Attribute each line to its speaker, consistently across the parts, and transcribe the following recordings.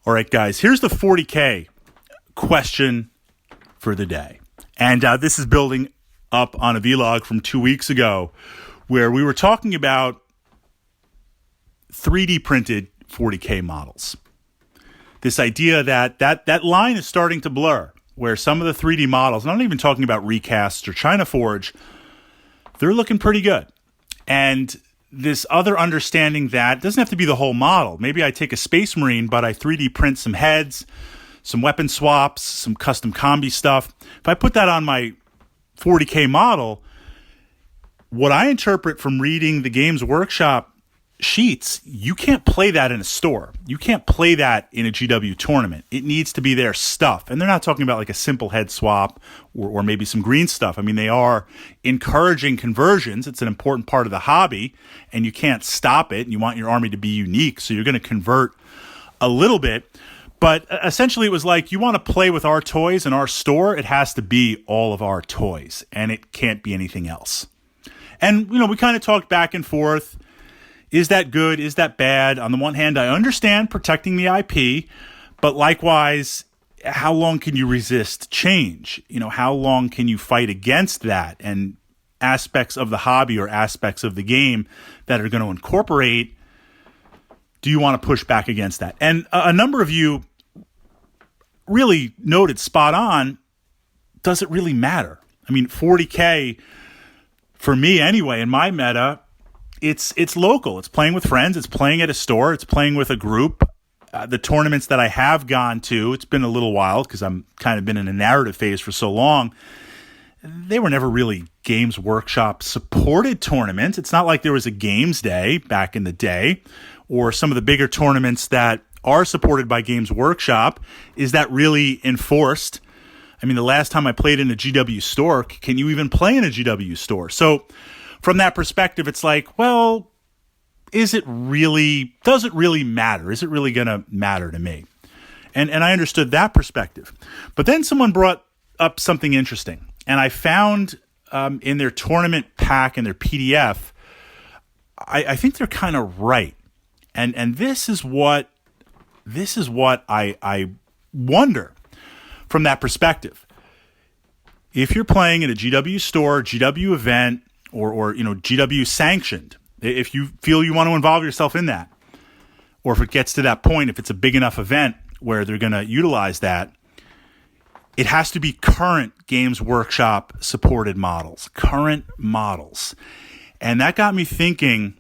Speaker 1: All right, guys, here's the 40K question for the day. And this is building up on a vlog from 2 weeks ago where we were talking about 3D printed 40K models. This idea that line is starting to blur, where some of the 3D models, and I'm not even talking about recasts or China Forge, they're looking pretty good. And this other understanding that it doesn't have to be the whole model. Maybe I take a Space Marine, but I 3D print some heads, some weapon swaps, some custom combi stuff. If I put that on my 40K model, what I interpret from reading the Games Workshop sheets, you can't play that in a store. You can't play that in a GW tournament. It needs to be their stuff. And they're not talking about like a simple head swap or maybe some green stuff. I mean, they are encouraging conversions. It's an important part of the hobby, and you can't stop it. And you want your army to be unique, so you're going to convert a little bit. But essentially, it was like, you want to play with our toys in our store, it has to be all of our toys, and it can't be anything else. And, you know, we kind of talked back and forth. Is that good? Is that bad? On the one hand, I understand protecting the IP, but likewise, how long can you resist change? You know, how long can you fight against that and aspects of the hobby or aspects of the game that are going to incorporate? Do you want to push back against that? And a number of you really noted spot on, does it really matter? I mean, 40K, for me anyway, in my meta, it's local. It's playing with friends. It's playing at a store. It's playing with a group. The tournaments that I have gone to, it's been a little while because I'm kind of been in a narrative phase for so long. They were never really Games Workshop supported tournaments. It's not like there was a games day back in the day, or some of the bigger tournaments that are supported by Games Workshop. Is that really enforced? I mean, the last time I played in a GW store, can you even play in a GW store? So from that perspective, it's like, well, does it really matter? Is it really going to matter to me? And I understood that perspective. But then someone brought up something interesting. And I found in their tournament pack and their PDF, I think they're kind of right. And this is what I wonder from that perspective. If you're playing in a GW store, GW event, or you know, GW sanctioned, if you feel you want to involve yourself in that, or if it gets to that point, if it's a big enough event where they're going to utilize that, it has to be current Games Workshop supported models, current models. And that got me thinking,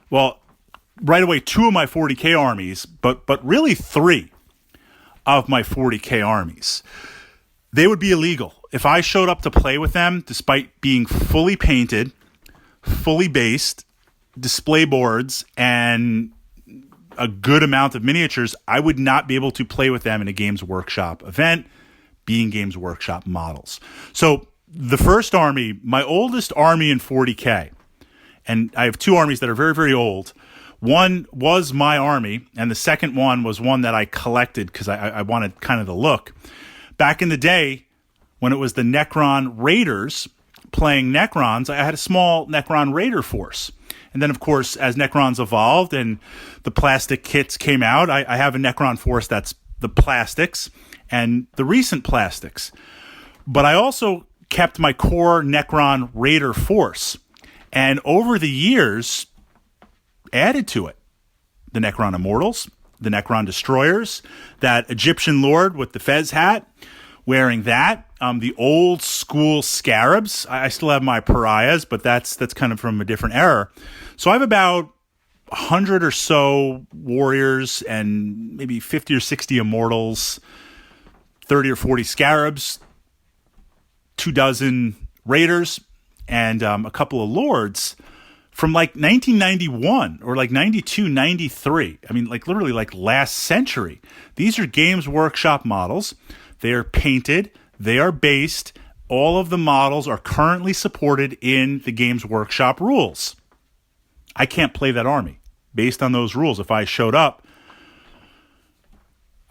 Speaker 1: well, right away, 2 of my 40K armies, but really 3 of my 40K armies, they would be illegal. If I showed up to play with them, despite being fully painted, fully based, display boards, and a good amount of miniatures, I would not be able to play with them in a Games Workshop event, being Games Workshop models. So the first army, my oldest army in 40K, and I have 2 armies that are very, very old. One was my army, and the second one was one that I collected because I wanted kind of the look. Back in the day, when it was the Necron Raiders playing Necrons, I had a small Necron Raider force. And then, of course, as Necrons evolved and the plastic kits came out, I have a Necron force that's the plastics and the recent plastics. But I also kept my core Necron Raider force, and over the years added to it the Necron Immortals, the Necron Destroyers, that Egyptian Lord with the Fez hat, wearing that, the old school Scarabs. I still have my Pariahs, but that's kind of from a different era. So I have about 100 or so Warriors and maybe 50 or 60 Immortals, 30 or 40 Scarabs, 24 Raiders, and a couple of Lords from like 1991 or like 92, 93. I mean, like literally like last century. These are Games Workshop models. They are painted. They are based. All of the models are currently supported in the Games Workshop rules. I can't play that army based on those rules. If I showed up,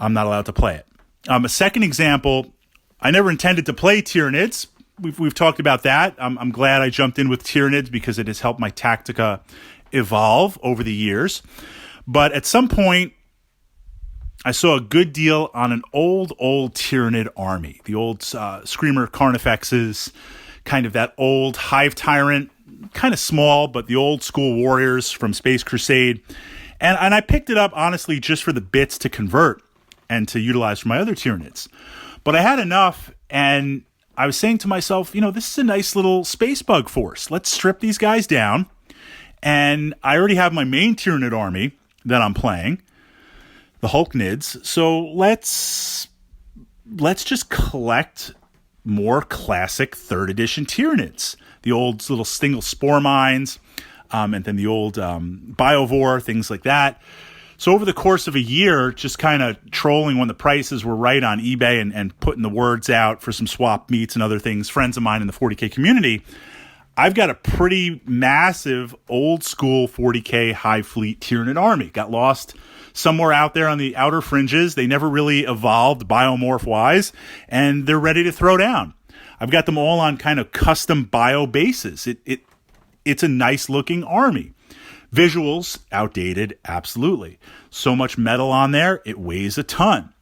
Speaker 1: I'm not allowed to play it. A second example, I never intended to play Tyranids. We've talked about that. I'm glad I jumped in with Tyranids because it has helped my Tactica evolve over the years. But at some point, I saw a good deal on an old Tyranid army, the old Screamer Carnifexes, kind of that old Hive Tyrant, kind of small, but the old school warriors from Space Crusade. And I picked it up, honestly, just for the bits to convert and to utilize for my other Tyranids. But I had enough, and I was saying to myself, this is a nice little space bug force. Let's strip these guys down. And I already have my main Tyranid army that I'm playing, the Hulknids. So let's just collect more classic 3rd edition Tyranids. The old little single spore mines, and then the old Biovore, things like that. So over the course of a year, just kind of trolling when the prices were right on eBay and putting the words out for some swap meets and other things, friends of mine in the 40K community, I've got a pretty massive old school 40K high fleet Tyranid army. Got lost somewhere out there on the outer fringes. They never really evolved biomorph-wise, and they're ready to throw down. I've got them all on kind of custom bio bases. It's a nice-looking army. Visuals, outdated, absolutely. So much metal on there, it weighs a ton.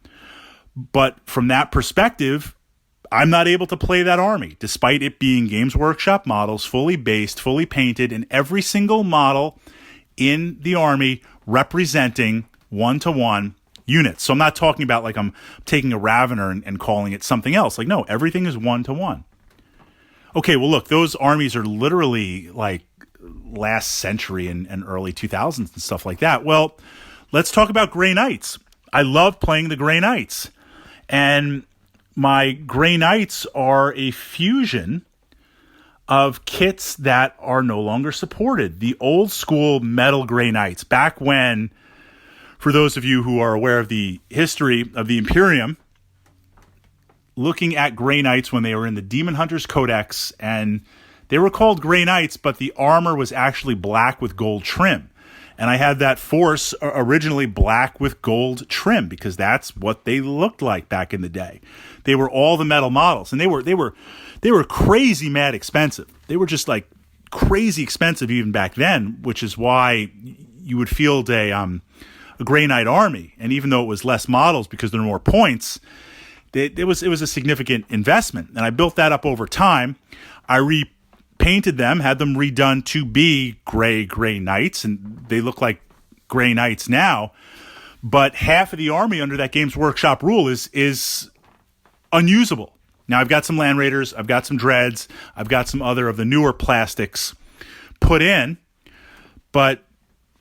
Speaker 1: But from that perspective, I'm not able to play that army, despite it being Games Workshop models, fully based, fully painted, and every single model in the army representing 1-to-1 units. So I'm not talking about like I'm taking a Ravener and calling it something else. Like, no, everything is 1-to-1. Okay, well, look, those armies are literally like last century and early 2000s and stuff like that. Well, let's talk about Grey Knights. I love playing the Grey Knights. And my Grey Knights are a fusion of kits that are no longer supported. The old school metal Grey Knights, back when, for those of you who are aware of the history of the Imperium, looking at Grey Knights when they were in the Demon Hunters Codex, and they were called Grey Knights, but the armor was actually black with gold trim. And I had that force originally black with gold trim because that's what they looked like back in the day. They were all the metal models, and they were crazy mad expensive. They were just like crazy expensive even back then, which is why you would field a Grey Knight army. And even though it was less models because there were more points, it was a significant investment. And I built that up over time. I repainted them, had them redone to be Grey Knights, and they look like Grey Knights now. But half of the army under that Games Workshop rule is unusable. Now, I've got some Land Raiders, I've got some Dreads, I've got some other of the newer plastics put in, but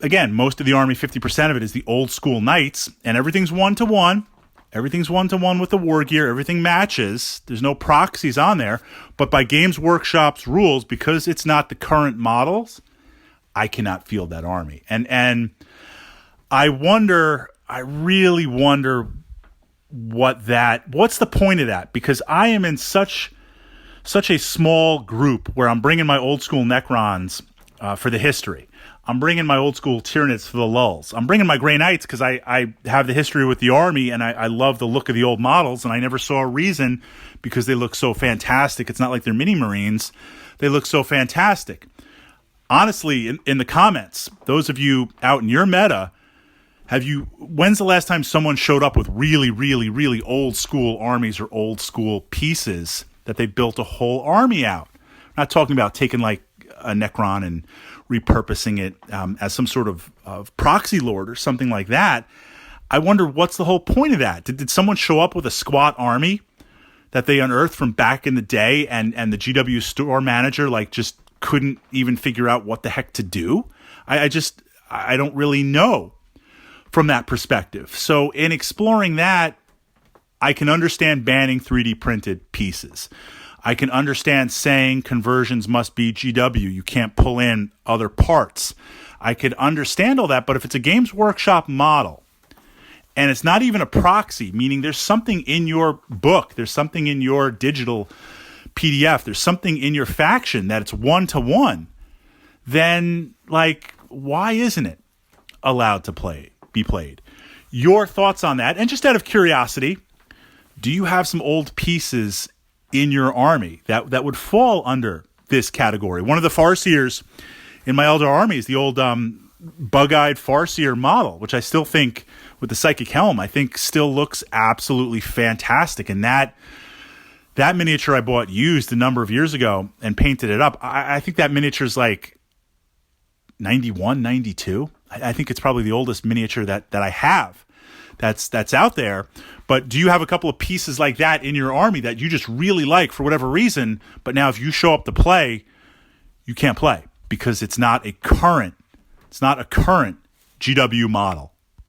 Speaker 1: again, most of the army, 50% of it, is the old school Knights, and everything's 1-to-1. Everything's 1-to-1 with the war gear. Everything matches. There's no proxies on there. But by Games Workshop's rules, because it's not the current models, I cannot field that army. And I really wonder what's the point of that? Because I am in such a small group where I'm bringing my old school Necrons for the history. I'm bringing my old school Tyranids for the lulls. I'm bringing my Grey Knights because I have the history with the army, and I love the look of the old models, and I never saw a reason because they look so fantastic. It's not like they're mini Marines. They look so fantastic. Honestly, in the comments, those of you out in your meta, when's the last time someone showed up with really, really, really old school armies or old school pieces that they built a whole army out? I'm not talking about taking like a Necron and repurposing it as some sort of proxy lord or something like that. I wonder what's the whole point of that. Did someone show up with a squat army that they unearthed from back in the day and the GW store manager like just couldn't even figure out what the heck to do? I don't really know from that perspective. So in exploring that, I can understand banning 3D printed pieces. I can understand saying conversions must be GW. You can't pull in other parts. I could understand all that, but if it's a Games Workshop model, and it's not even a proxy, meaning there's something in your book, there's something in your digital PDF, there's something in your faction that it's 1-to-1, then, like, why isn't it allowed to be played? Your thoughts on that? And just out of curiosity, do you have some old pieces in your army that would fall under this category? One of the Farseers in my Elder army is the old bug-eyed Farseer model, which I still think with the Psychic Helm, I think still looks absolutely fantastic. And that miniature I bought used a number of years ago and painted it up, I think that miniature is like 91, 92. I think it's probably the oldest miniature that I have that's out there. But do you have a couple of pieces like that in your army that you just really like for whatever reason, but now if you show up to play, you can't play because it's not a current GW model?